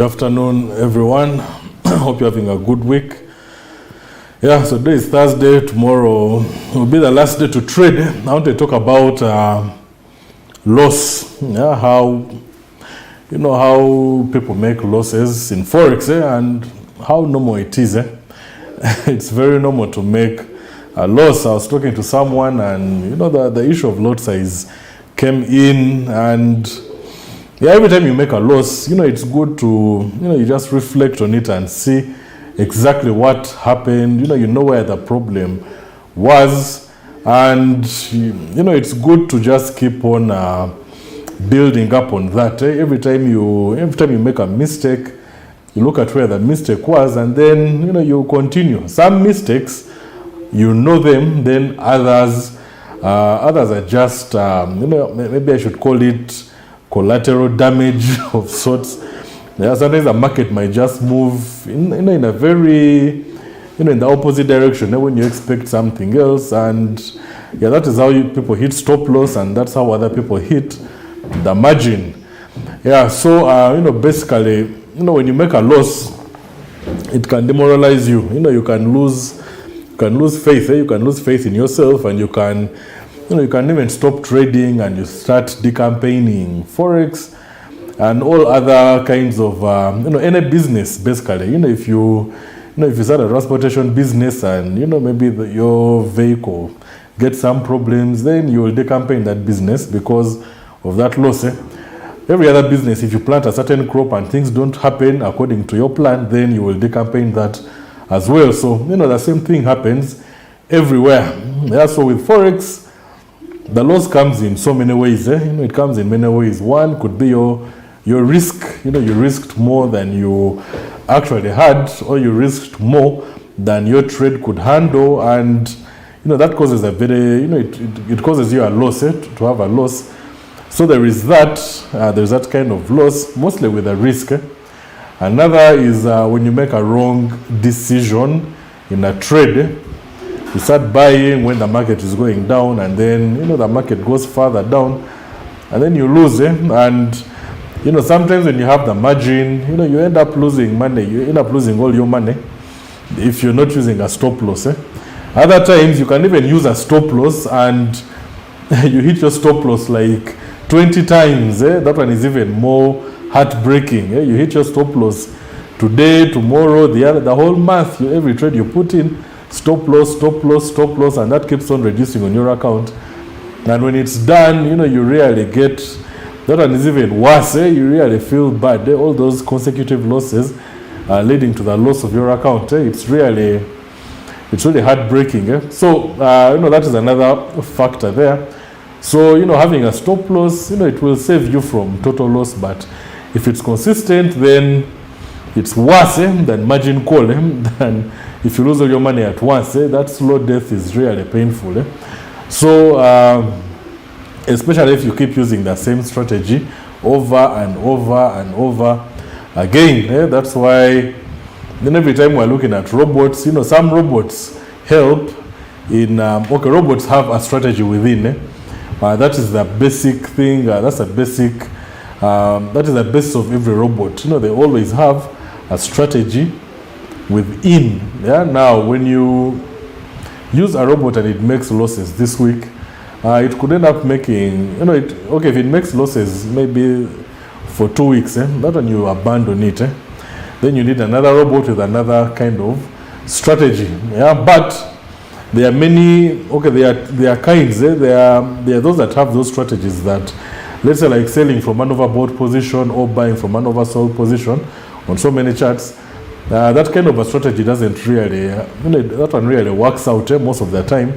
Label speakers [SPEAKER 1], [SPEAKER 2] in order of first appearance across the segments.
[SPEAKER 1] Good afternoon, everyone. Hope you're having a good week. Yeah, so today is Thursday. Tomorrow will be the last day to trade. I want to talk about loss. Yeah, how people make losses in Forex, and how normal it is. It's very normal to make a loss. I was talking to someone, and the issue of lot size came in, and yeah, every time you make a loss, it's good to, you just reflect on it and see exactly what happened. You know where the problem was, and it's good to just keep on building up on that. Every time you make a mistake, you look at where the mistake was, and then you continue. Some mistakes, them, then others are just maybe I should call it collateral damage of sorts. Yeah, sometimes the market might just move in a very in the opposite direction when you expect something else, and yeah, that is how people hit stop loss, and that's how other people hit the margin. Yeah, so basically, when you make a loss, it can demoralize you. You can lose faith. You can lose faith in yourself, and you can even stop trading, and you start decampaigning Forex and all other kinds of any business. Basically, if you start a transportation business, and maybe your vehicle gets some problems, then you will decampaign that business because of that loss. Every other business, if you plant a certain crop and things don't happen according to your plan, then you will decampaign that as well. So the same thing happens everywhere. Yeah, so with Forex, the loss comes in so many ways. It comes in many ways. One could be your risk. You risked more than you actually had, or you risked more than your trade could handle, and that causes a very it causes you a loss. To have a loss. So there is that kind of loss, mostly with a risk. Another is when you make a wrong decision in a trade. You start buying when the market is going down, and then the market goes further down, and then you lose. And sometimes when you have the margin, you end up losing money. You end up losing all your money if you're not using a stop loss. Other times you can even use a stop loss, and you hit your stop loss like 20 times. That one is even more heartbreaking. You hit your stop loss today, tomorrow, the whole month. Every trade you put in, stop loss, and that keeps on reducing on your account. And when it's done, you really get, that one is even worse. You really feel bad. All those consecutive losses leading to the loss of your account. It's really heartbreaking. So that is another factor there. So having a stop loss, it will save you from total loss, but if it's consistent, then it's worse than margin call. Than if you lose all your money at once. That slow death is really painful. So especially if you keep using the same strategy over and over and over again. That's why then every time we're looking at robots, some robots help in robots have a strategy within. That is the basic thing. That is the basis of every robot. They always have a strategy within. Yeah. Now, when you use a robot and it makes losses this week, it could end up making, if it makes losses maybe for 2 weeks, that when you abandon it, then you need another robot with another kind of strategy. Yeah. But there are many, there are kinds. There are those that have those strategies that, let's say, like selling from an overbought position or buying from an oversold position on so many charts. That kind of a strategy doesn't really, that one really works out most of the time.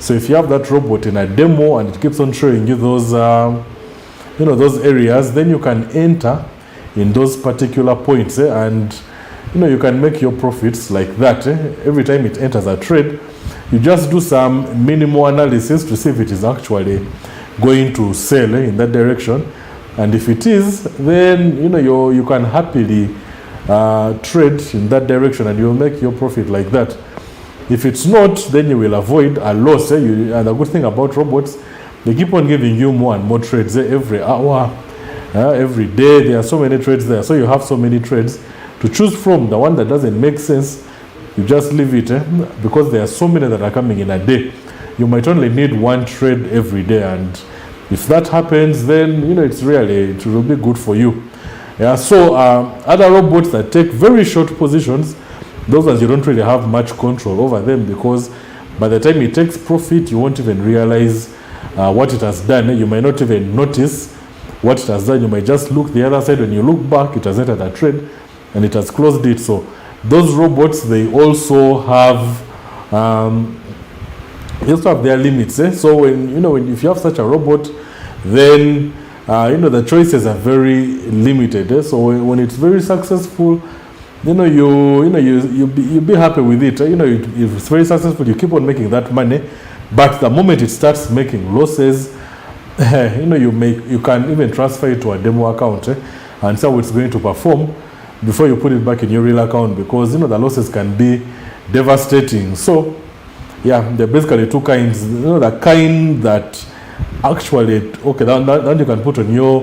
[SPEAKER 1] So if you have that robot in a demo and it keeps on showing you those, those areas, then you can enter in those particular points, and you can make your profits like that. Every time it enters a trade, you just do some minimal analysis to see if it is actually going to sell in that direction, and if it is, then you can happily trade in that direction, and you'll make your profit like that. If it's not, then you will avoid a loss. And the good thing about robots, they keep on giving you more and more trades every hour. every day. There are so many trades there, so you have so many trades to choose from. The one that doesn't make sense, you just leave it, because there are so many that are coming in a day. You might only need one trade every day, and if that happens, then it will be good for you. Yeah. So other robots that take very short positions, those ones you don't really have much control over them, because by the time it takes profit, you won't even realize what it has done. You might not even notice what it has done. You might just look the other side. When you look back, it has entered a trade and it has closed it. So those robots, they also have their limits. So if you have such a robot, then the choices are very limited. So when it's very successful, you'll be happy with it. If it's very successful, you keep on making that money. But the moment it starts making losses, you can even transfer it to a demo account and see how it's going to perform before you put it back in your real account, because the losses can be devastating. So yeah, there are basically two kinds. The kind that actually, then you can put on your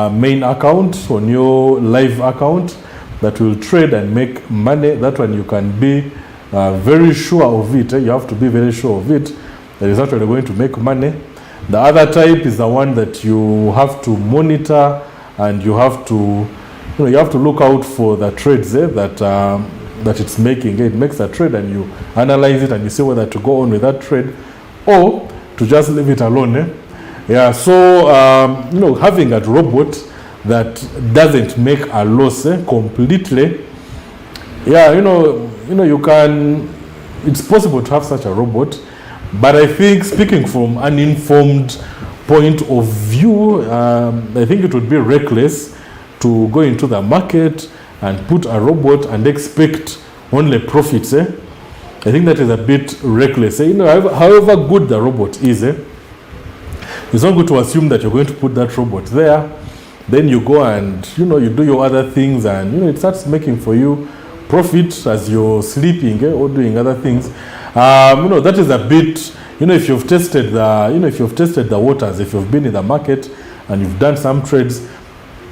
[SPEAKER 1] main account, on your live account, that will trade and make money. That one you can be very sure of it. You have to be very sure of it, that is actually going to make money. The other type is the one that you have to monitor, and you have to look out for the trades that it's making. It makes a trade, and you analyze it, and you see whether to go on with that trade or to just leave it alone. Yeah. So having a robot that doesn't make a loss completely, yeah, you can. It's possible to have such a robot, but I think, speaking from an informed point of view, I think it would be reckless to go into the market and put a robot and expect only profits. I think that is a bit reckless. However good the robot is, it's not good to assume that you're going to put that robot there, then you go and you do your other things, and it starts making for you profit as you're sleeping or doing other things. That is a bit, if you've tested the waters, if you've been in the market and you've done some trades,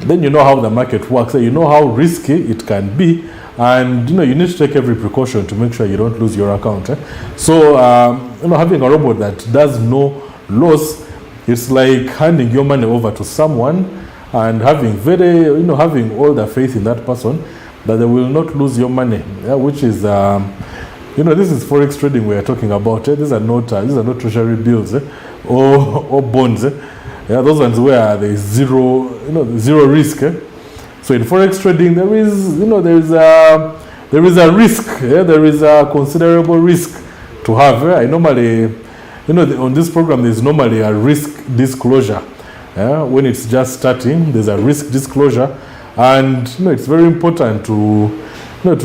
[SPEAKER 1] then you know how the market works. You know how risky it can be, and you need to take every precaution to make sure you don't lose your account. So having a robot that does no loss, it's like handing your money over to someone and having having all the faith in that person that they will not lose your money, which is this is forex trading we are talking about. These are not treasury bills or bonds. Yeah, those ones where there is zero risk. So in forex trading, there is a risk. There is a considerable risk to have. I normally, on this program, there's normally a risk disclosure. When it's just starting, there's a risk disclosure, and it's very important to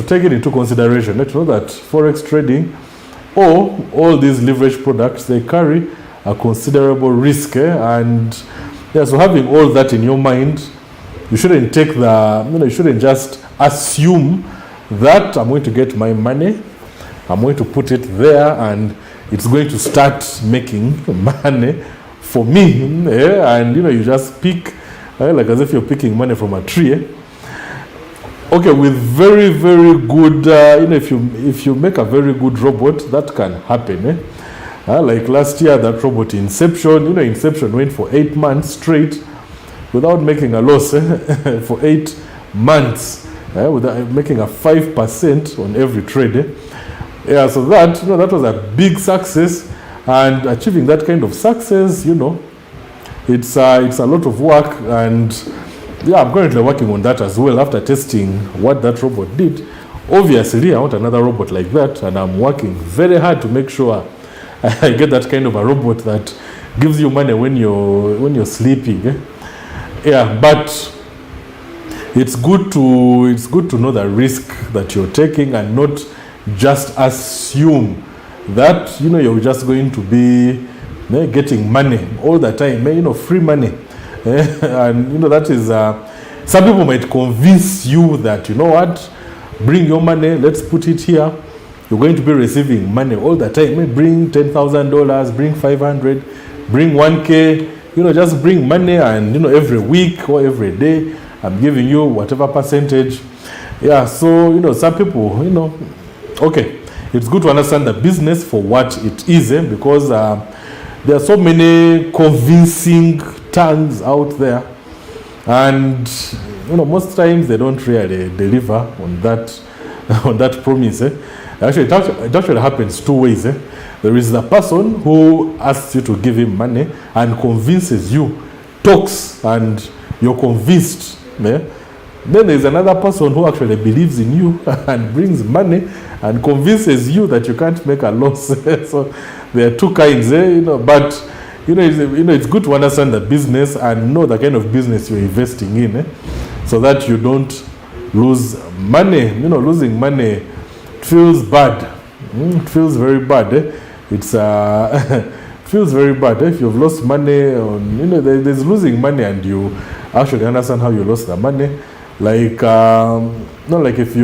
[SPEAKER 1] take it into consideration. To know that forex trading or all these leverage products, they carry a considerable risk, and so having all that in your mind, you shouldn't you shouldn't just assume that I'm going to get my money, I'm going to put it there, and it's going to start making money for me, and you just pick like as if you're picking money from a tree. Okay, with very, very good, if you make a very good robot, that can happen. Like last year, that robot Inception, Inception went for 8 months straight without making a loss. For 8 months, without making a 5% on every trade. Yeah, so that was a big success, and achieving that kind of success, it's a lot of work, and yeah, I'm currently working on that as well after testing what that robot did. Obviously, I want another robot like that, and I'm working very hard to make sure I get that kind of a robot that gives you money when you're sleeping. Yeah, but it's good to know the risk that you're taking, and not just assume that you're just going to be getting money all the time, free money. And that is some people might convince you that what, bring your money, let's put it here, you're going to be receiving money all the time. Bring $10,000, bring 500, bring 1K, just bring money, and every week or every day I'm giving you whatever percentage. Yeah, so some people, okay, it's good to understand the business for what it is, because there are so many convincing tongues out there, and most times they don't really deliver on that on that promise. Actually, it actually happens two ways. There is the person who asks you to give him money and convinces you, talks, and you're convinced. Then there's another person who actually believes in you and brings money and convinces you that you can't make a loss. So there are two kinds, but it's good to understand the business and know the kind of business you're investing in, so that you don't lose money. Losing money feels bad. It feels very bad. It's it feels very bad if you've lost money on, there's losing money and you actually understand how you lost the money. Like like if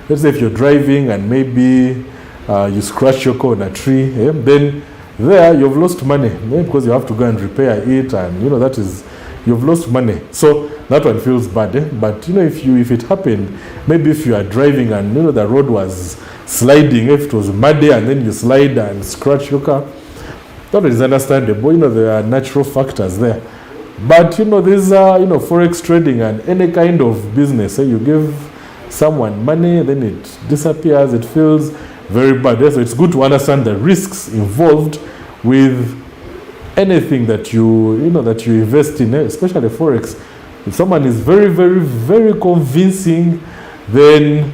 [SPEAKER 1] let's say if you're driving and maybe you scratch your car on a tree, then there you've lost money, because you have to go and repair it, and that is, you've lost money. So that one feels bad. But if it happened, maybe if you are driving and the road was sliding, if it was muddy and then you slide and scratch your car, that is understandable. There are natural factors there. But there's forex trading and any kind of business. You give someone money, then it disappears. It feels very bad. So it's good to understand the risks involved with anything that you that you invest in, especially forex. If someone is very, very, very convincing, then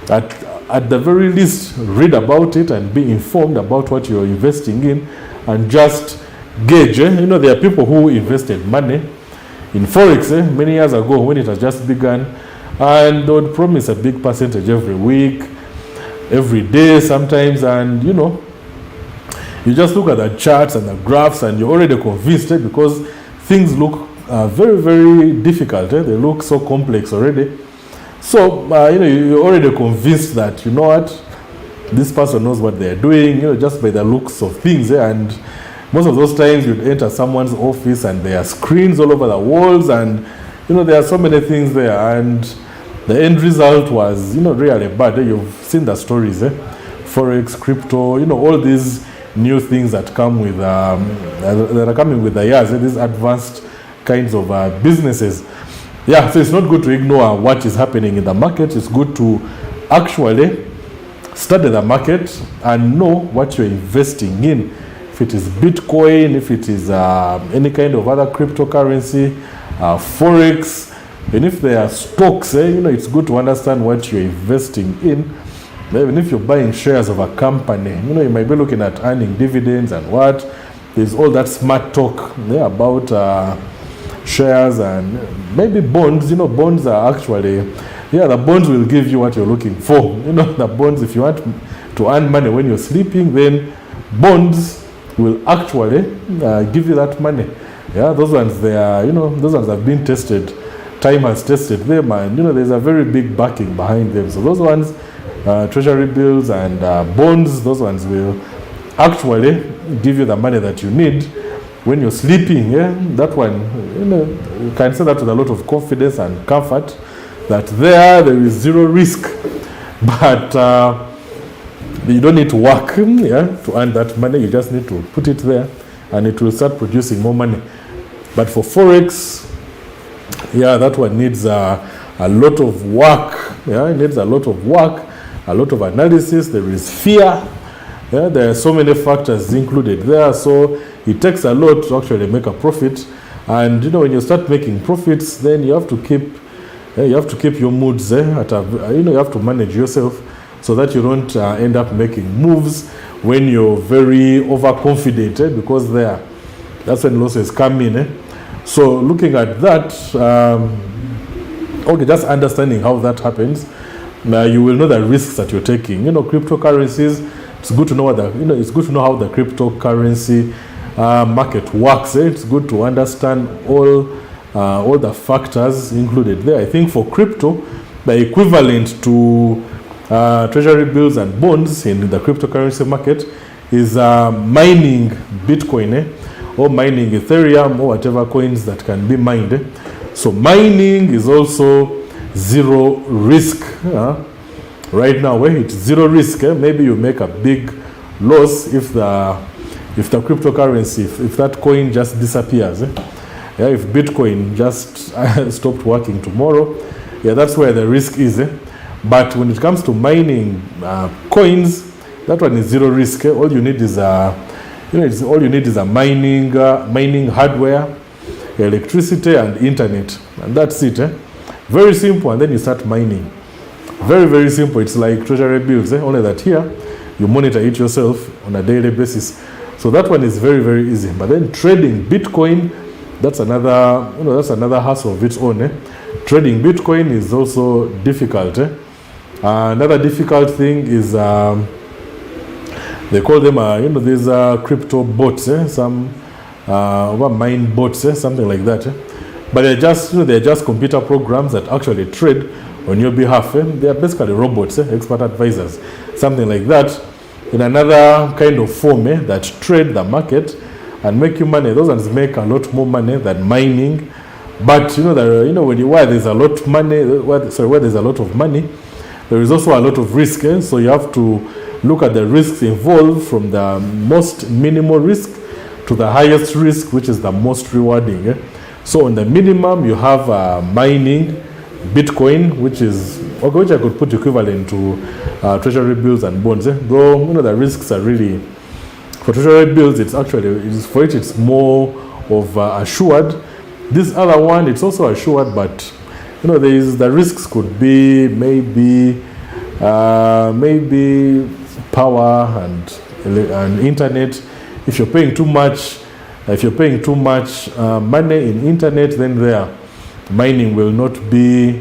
[SPEAKER 1] at the very least, read about it and be informed about what you're investing in, and just gauge. There are people who invested money in forex many years ago when it has just begun, and they would promise a big percentage every week, every day sometimes, and you just look at the charts and the graphs and you're already convinced, because things look very, very difficult. They look so complex already. So you're already convinced that what, this person knows what they're doing, just by the looks of things. And most of those times you'd enter someone's office and there are screens all over the walls, and there are so many things there, and the end result was really bad. You've seen the stories, forex, crypto, all these new things that come with that are coming with the years, these advanced kinds of businesses. Yeah, so it's not good to ignore what is happening in the market. It's good to actually study the market and know what you're investing in. If it is Bitcoin, if it is any kind of other cryptocurrency, forex, and if there are stocks, it's good to understand what you're investing in. Even if you're buying shares of a company, you might be looking at earning dividends and what. There's all that smart talk about shares and maybe bonds. Bonds are actually, the bonds will give you what you're looking for. The bonds, if you want to earn money when you're sleeping, then bonds will actually give you that money. Yeah, those ones, they are, those ones have been tested. Time has tested them, and there's a very big backing behind them. So those ones, treasury bills and bonds, those ones will actually give you the money that you need when you're sleeping. That one, you can say that with a lot of confidence and comfort, that there is zero risk, but you don't need to work to earn that money. You just need to put it there and it will start producing more money. But for forex, that one needs a lot of work. It needs a lot of work, a lot of analysis. There is fear. There are so many factors included there. So it takes a lot to actually make a profit. And when you start making profits, then you have to keep your moods at a, you have to manage yourself so that you don't end up making moves when you're very overconfident, because that's when losses come in. So looking at that, just understanding how that happens, you will know the risks that you're taking. Cryptocurrencies, it's good to know it's good to know how the cryptocurrency market works. It's good to understand all the factors included there. I think for crypto, the equivalent to treasury bills and bonds in the cryptocurrency market is mining Bitcoin, or mining Ethereum or whatever coins that can be mined. So mining is also zero risk. Right now, where it's zero risk, maybe you make a big loss if the cryptocurrency, if that coin just disappears. If Bitcoin just stopped working tomorrow, that's where the risk is. But when it comes to mining coins, that one is zero risk. All you need is a mining hardware, electricity, and internet, and that's it. Very simple, and then you start mining. Very, very simple. It's like treasury bills, only that here you monitor it yourself on a daily basis. So that one is very, very easy. But then trading Bitcoin, that's another hassle of its own. Trading Bitcoin is also difficult. Another difficult thing is they call them these crypto bots, some mine bots, something like that. But they're just computer programs that actually trade on your behalf. They are basically robots, expert advisors, something like that, in another kind of form that trade the market and make you money. Those ones make a lot more money than mining. But where there's a lot of money, where there's a lot of money, there is also a lot of risk. So you have to look at the risks involved from the most minimal risk to the highest risk, which is the most rewarding. So on the minimum, you have mining Bitcoin, which I could put equivalent to treasury bills and bonds. Though the risks are really, for treasury bills, it's more of assured. This other one, it's also assured, but the risks could be maybe power and internet. If you're paying too much money in internet, then there mining will not be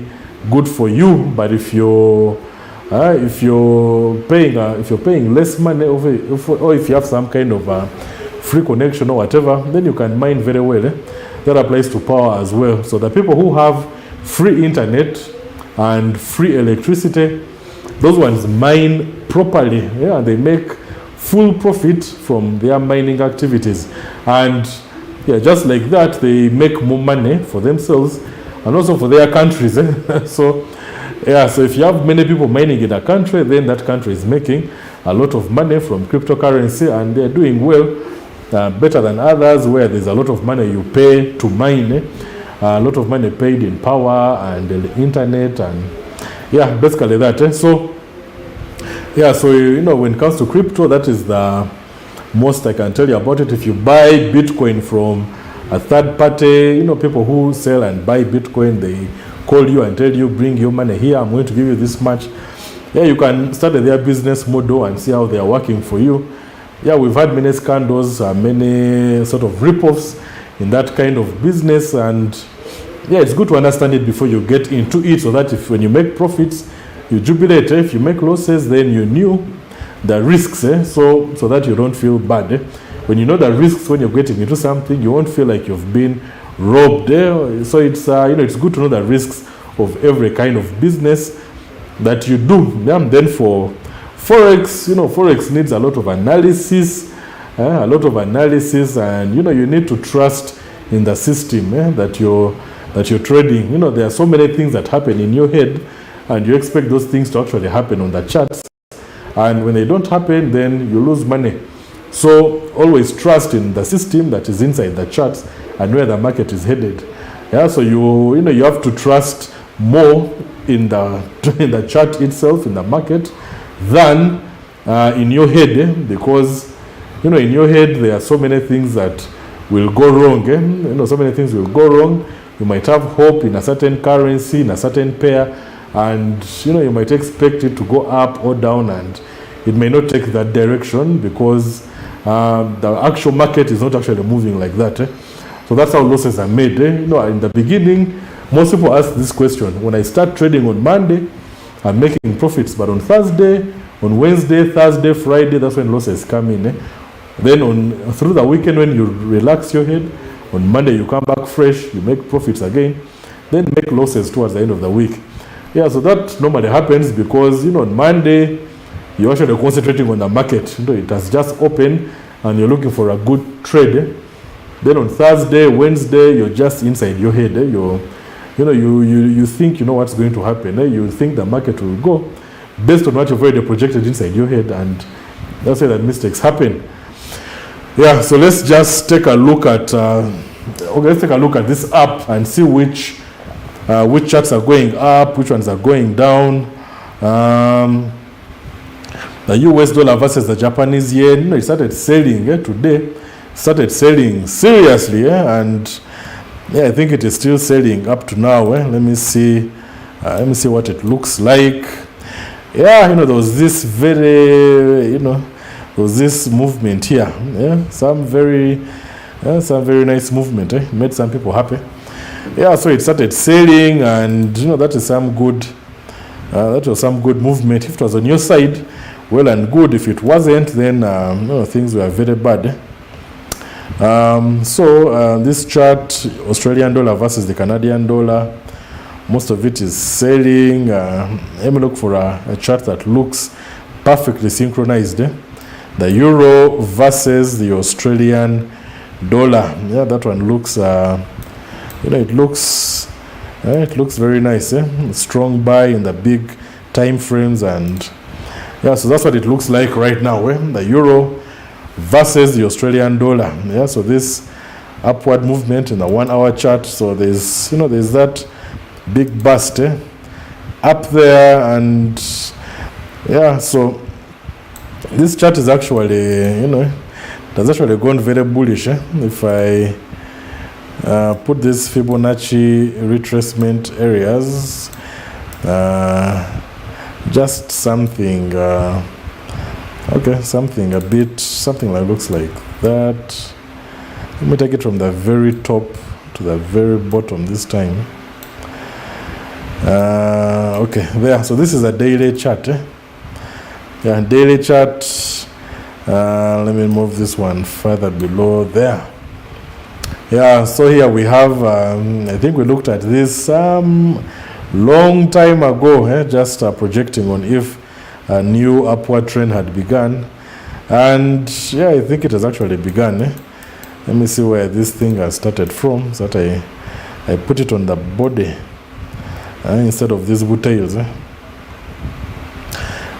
[SPEAKER 1] good for you. But if you're paying less money, or if you have some kind of free connection or whatever, then you can mine very well. That applies to power as well. So the people who have free internet and free electricity, those ones mine properly, and they make full profit from their mining activities. And just like that, they make more money for themselves and also for their countries. So if you have many people mining in a country, then that country is making a lot of money from cryptocurrency, and they're doing well, better than others where there's a lot of money you pay to mine, a lot of money paid in power and the internet, and basically that. So when it comes to crypto, that is the most I can tell you about it. If you buy Bitcoin from a third party, people who sell and buy Bitcoin, they call you and tell you, bring your money here, I'm going to give you this much. You can start their business model and see how they are working for you. We've had many scandals, many sort of rip-offs in that kind of business, and it's good to understand it before you get into it, so that when you make profits, you jubilate. If you make losses, then you knew the risks, so that you don't feel bad. When you know the risks when you're getting into something, you won't feel like you've been robbed. So it's it's good to know the risks of every kind of business that you do. Then for Forex, Forex needs a lot of analysis, and you need to trust in the system that you're trading. There are so many things that happen in your head, and you expect those things to actually happen on the charts, and when they don't happen, then you lose money. So always trust in the system that is inside the charts and where the market is headed. So you have to trust more in the chart itself, in the market, than in your head, because in your head there are so many things that will go wrong. So many things will go wrong. You might have hope in a certain currency, in a certain pair, and you might expect it to go up or down, and it may not take that direction because the actual market is not actually moving like that. So that's how losses are made. In the beginning, most people ask this question: when I start trading on Monday, I'm making profits, but on Thursday, on Wednesday, Thursday, Friday, that's when losses come in. Then through the weekend, when you relax your head, on Monday you come back fresh, you make profits again, then make losses towards the end of the week. So that normally happens because on Monday you're actually concentrating on the market. It has just opened and you're looking for a good trade. Then on Thursday, Wednesday, you're just inside your head. You think you know what's going to happen. You think the market will go based on what you've already projected inside your head, and that's why that mistakes happen. Yeah, so let's just take a look at let's take a look at this app and see which charts are going up, which ones are going down. The US dollar versus the Japanese yen, it started selling today. Started selling seriously, and yeah, I think it is still selling up to now. Let me see what it looks like. Yeah, there was this very, there was this movement here. Yeah, some very nice movement. Made some people happy. Yeah, so it started selling, and that is some good. That was some good movement. If it was on your side, well and good. If it wasn't, then things were very bad. This chart, Australian dollar versus the Canadian dollar, most of it is selling. Let me look for a chart that looks perfectly synchronized. The euro versus the Australian dollar. Yeah, that one looks, it looks very nice. Strong buy in the big time frames, and yeah, so that's what it looks like right now. The euro versus the Australian dollar. Yeah, so this upward movement in the 1 hour chart. So there's that big bust up there, and yeah, so this chart is actually has actually gone very bullish. If I put this Fibonacci retracement areas, just something something that looks like that. Let me take it from the very top to the very bottom this time. Okay, there. So this is a daily chart. Yeah, daily chart. Let me move this one further below there. Yeah, so here we have, I think we looked at this long time ago, just projecting on if a new upward trend had begun. And yeah, I think it has actually begun. Let me see where this thing has started from, so that I put it on the body instead of these wood tails.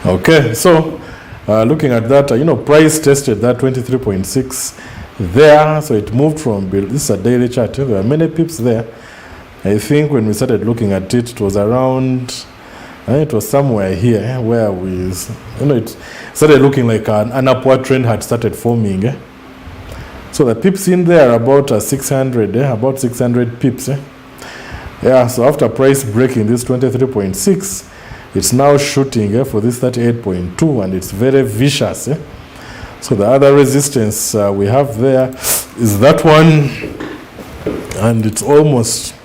[SPEAKER 1] Okay, so looking at that, price tested that 23.6 there, so it moved from, this is a daily chart, there are many pips there. I think when we started looking at it, it was around, it was somewhere here where we, it started looking like an upward trend had started forming. So the pips in there are about 600, about 600 pips. Yeah, so after price breaking this 23.6, it's now shooting for this 38.2, and it's very vicious. So the other resistance we have there is that one, and it's almost,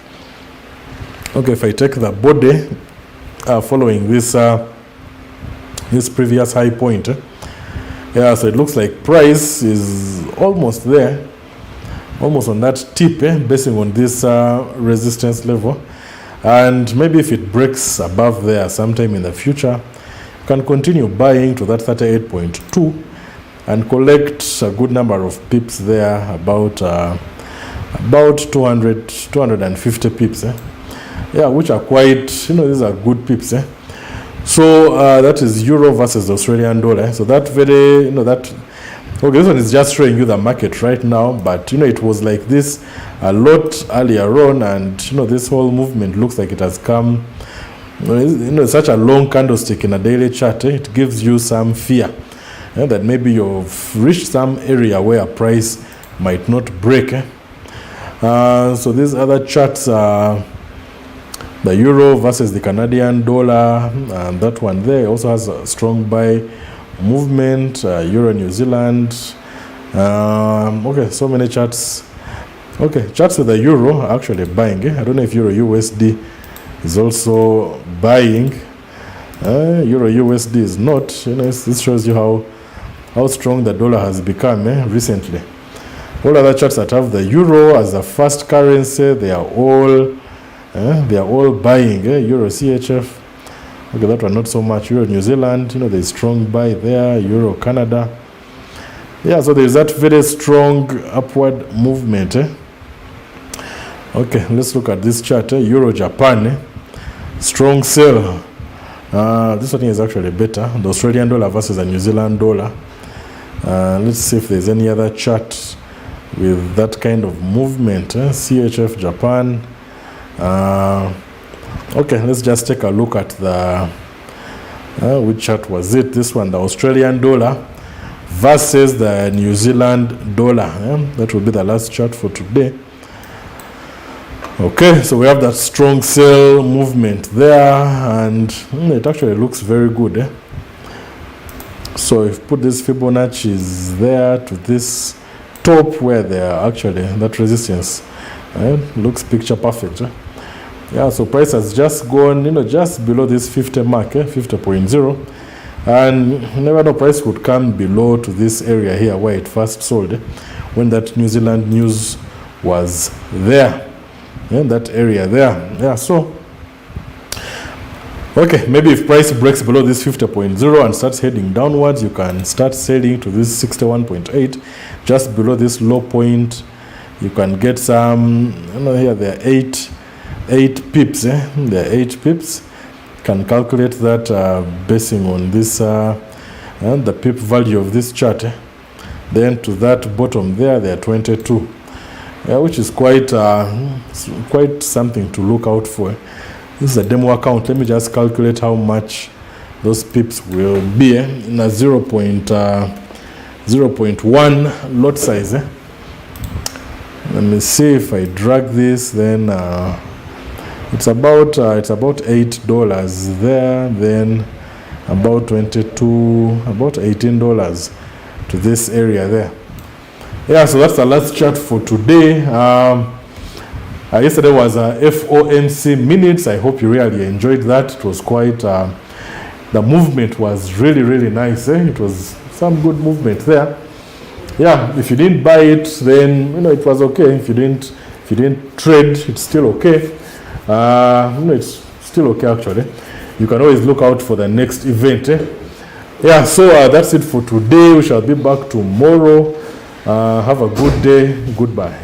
[SPEAKER 1] okay, if I take the body following this this previous high point, yeah, so it looks like price is almost there, almost on that tip, basing on this resistance level. And maybe if it breaks above there sometime in the future, you can continue buying to that 38.2 and collect a good number of pips there, about 250 pips. Yeah, which are quite, these are good pips. So that is euro versus Australian dollar. So that very, okay, this one is just showing you the market right now, but it was like this a lot earlier on, and this whole movement looks like it has come, such a long candlestick in a daily chart. It gives you some fear that maybe you've reached some area where a price might not break. So these other charts are the euro versus the Canadian dollar, and that one there also has a strong buy movement. Euro New Zealand. Okay, so many charts. Okay, charts with the euro are actually buying. I don't know if euro USD is also buying. Euro USD is not. This shows you how strong the dollar has become recently. All other charts that have the euro as the first currency, they are all buying. Euro CHF. Okay, that one not so much. Euro New Zealand, there's strong buy there. Euro Canada. Yeah, so there's that very strong upward movement. Okay, let's look at this chart. Euro Japan, strong sell. This one is actually better. The Australian dollar versus the New Zealand dollar. Let's see if there's any other chart with that kind of movement. CHF Japan. Okay, let's just take a look at the which chart was it? This one, the Australian dollar versus the New Zealand dollar. That will be the last chart for today. Okay, so we have that strong sell movement there, and it actually looks very good. So if put this Fibonacci there to this top where they are actually, that resistance looks picture perfect. Yeah, so price has just gone, just below this 50 mark, 50.0, and never know price would come below to this area here where it first sold when that New Zealand news was there, in that area there. Yeah, so okay, maybe if price breaks below this 50.0 and starts heading downwards, you can start selling to this 61.8, just below this low point. You can get some, here there are 8 pips. There are 8 pips. You can calculate that basing on this the pip value of this chart. Then to that bottom there are 22, which is quite something to look out for. This is a demo account. Let me just calculate how much those pips will be in a 0.1 lot size. Let me see if I drag this, then it's about $8 there, then about $18 to this area there. Yeah, so that's the last chart for today. Yesterday was FOMC minutes. I hope you really enjoyed that. It was quite, the movement was really nice. It was some good movement there. Yeah, if you didn't buy it, then it was okay. If you didn't trade, it's still okay. It's still okay actually. You can always look out for the next event. Yeah, so that's it for today. We shall be back tomorrow. Have a good day. Goodbye.